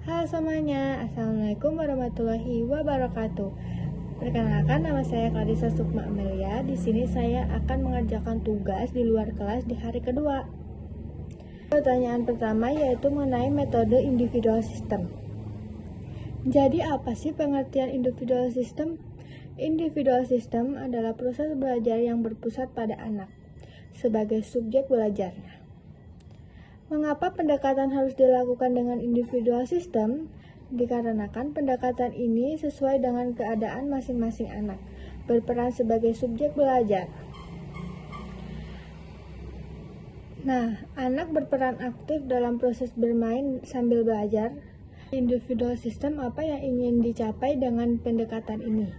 Halo semuanya, Assalamualaikum warahmatullahi wabarakatuh. Perkenalkan, nama saya Clarissa Sukma Amelia. Di sini saya akan mengerjakan tugas di luar kelas di hari kedua. Pertanyaan pertama yaitu mengenai metode individual system. Jadi apa sih pengertian individual system? Individual system adalah proses belajar yang berpusat pada anak sebagai subjek belajarnya. Mengapa pendekatan harus dilakukan dengan individual system? Dikarenakan pendekatan ini sesuai dengan keadaan masing-masing anak, berperan sebagai subjek belajar. Nah, anak berperan aktif dalam proses bermain sambil belajar. Individual system apa yang ingin dicapai dengan pendekatan ini?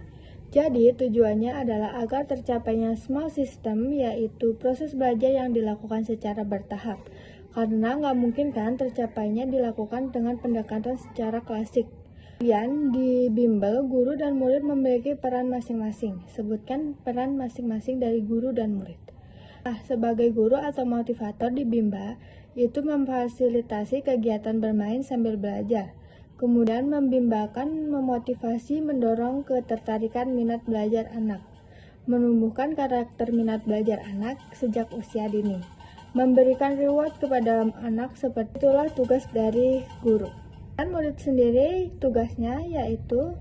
Jadi, tujuannya adalah agar tercapainya small system, yaitu proses belajar yang dilakukan secara bertahap. Karena nggak mungkin kan tercapainya dilakukan dengan pendekatan secara klasik. Kemudian di bimbel, guru dan murid memiliki peran masing-masing. Sebutkan peran masing-masing dari guru dan murid. Nah, sebagai guru atau motivator di bimbel, itu memfasilitasi kegiatan bermain sambil belajar. Kemudian membimbakan, memotivasi, mendorong ketertarikan minat belajar anak. Menumbuhkan karakter minat belajar anak sejak usia dini. Memberikan reward kepada anak, seperti itulah tugas dari guru. Dan murid sendiri tugasnya yaitu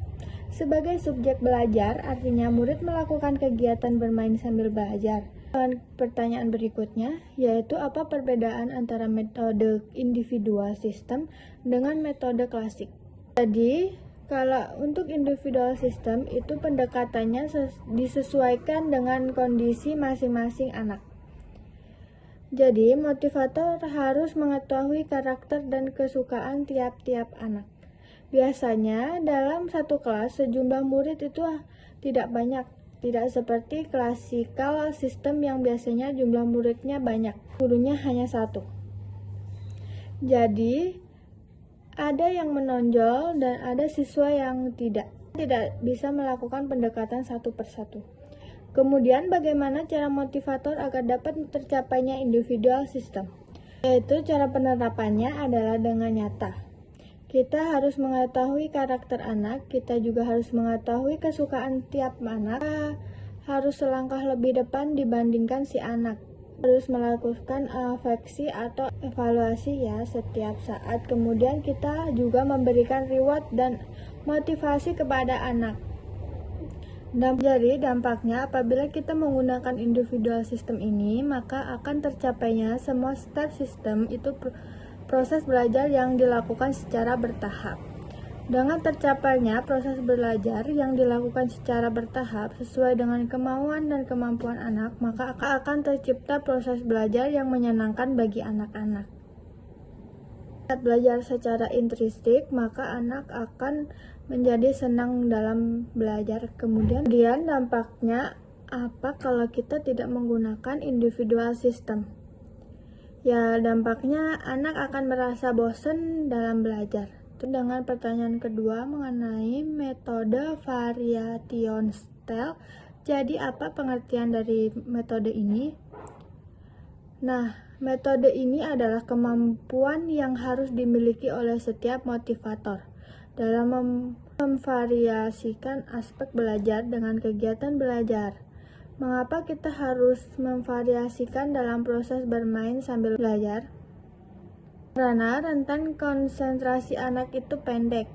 sebagai subjek belajar, artinya murid melakukan kegiatan bermain sambil belajar. Dan pertanyaan berikutnya yaitu apa perbedaan antara metode individual system dengan metode klasik? Jadi, kalau untuk individual system itu pendekatannya disesuaikan dengan kondisi masing-masing anak. Jadi, motivator harus mengetahui karakter dan kesukaan tiap-tiap anak. Biasanya, dalam satu kelas, sejumlah murid itu tidak banyak. Tidak seperti klasikal sistem yang biasanya jumlah muridnya banyak, gurunya hanya satu. Jadi, ada yang menonjol dan ada siswa yang tidak bisa melakukan pendekatan satu persatu. Kemudian bagaimana cara motivator agar dapat tercapainya individual system? Yaitu cara penerapannya adalah dengan nyata. Kita harus mengetahui karakter anak, kita juga harus mengetahui kesukaan tiap anak. Kita harus selangkah lebih depan dibandingkan si anak. Harus melakukan afeksi atau evaluasi setiap saat. Kemudian kita juga memberikan reward dan motivasi kepada anak. Jadi dampaknya apabila kita menggunakan individual system ini, maka akan tercapainya semua step sistem itu proses belajar yang dilakukan secara bertahap. Dengan tercapainya proses belajar yang dilakukan secara bertahap sesuai dengan kemauan dan kemampuan anak, maka akan tercipta proses belajar yang menyenangkan bagi anak-anak. Saat belajar secara intrinsik, maka anak akan menjadi senang dalam belajar. Kemudian dampaknya apa kalau kita tidak menggunakan individual system? Ya, dampaknya anak akan merasa bosan dalam belajar. Itu dengan pertanyaan kedua mengenai metode variation style. Jadi apa pengertian dari metode ini? Nah, metode ini adalah kemampuan yang harus dimiliki oleh setiap motivator dalam memvariasikan aspek belajar dengan kegiatan belajar. Mengapa kita harus memvariasikan dalam proses bermain sambil belajar? Karena rentan konsentrasi anak itu pendek.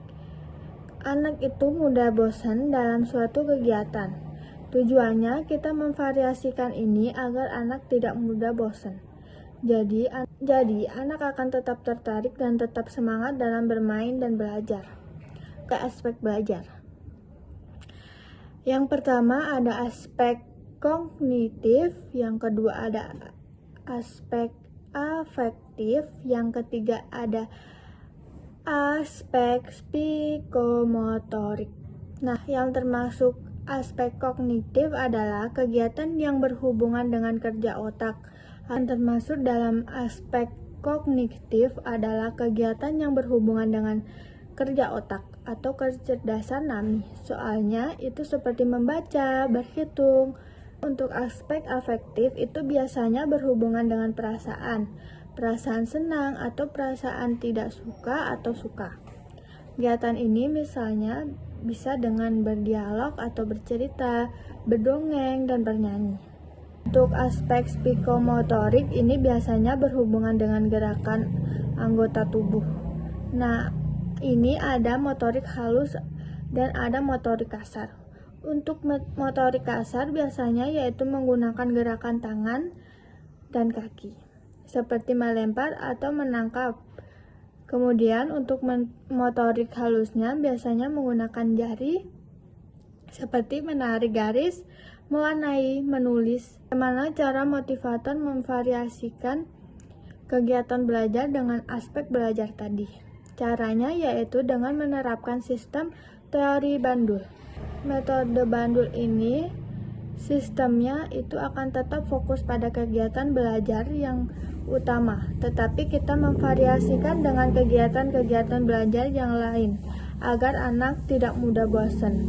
Anak itu mudah bosan dalam suatu kegiatan. Tujuannya kita memvariasikan ini agar anak tidak mudah bosan. Jadi anak akan tetap tertarik dan tetap semangat dalam bermain dan belajar. Ke aspek belajar. Yang pertama ada aspek kognitif, yang kedua ada aspek afektif, yang ketiga ada aspek psikomotorik. Nah, yang termasuk aspek kognitif adalah kegiatan yang berhubungan dengan kerja otak. Yang termasuk dalam aspek kognitif adalah kegiatan yang berhubungan dengan kerja otak atau kecerdasan nami. Soalnya itu seperti membaca, berhitung. Untuk aspek afektif itu biasanya berhubungan dengan perasaan senang atau perasaan tidak suka atau suka. Kegiatan ini misalnya bisa dengan berdialog atau bercerita, berdongeng, dan bernyanyi. Untuk aspek psikomotorik ini biasanya berhubungan dengan gerakan anggota tubuh. Nah, ini ada motorik halus dan ada motorik kasar. Untuk motorik kasar biasanya yaitu menggunakan gerakan tangan dan kaki, seperti melempar atau menangkap. Kemudian untuk motorik halusnya biasanya menggunakan jari, seperti menarik garis, mewarnai, menulis. Bagaimana cara motivator memvariasikan kegiatan belajar dengan aspek belajar tadi? Caranya yaitu dengan menerapkan sistem teori bandul. Metode bandul ini sistemnya itu akan tetap fokus pada kegiatan belajar yang utama, tetapi kita memvariasikan dengan kegiatan-kegiatan belajar yang lain agar anak tidak mudah bosan.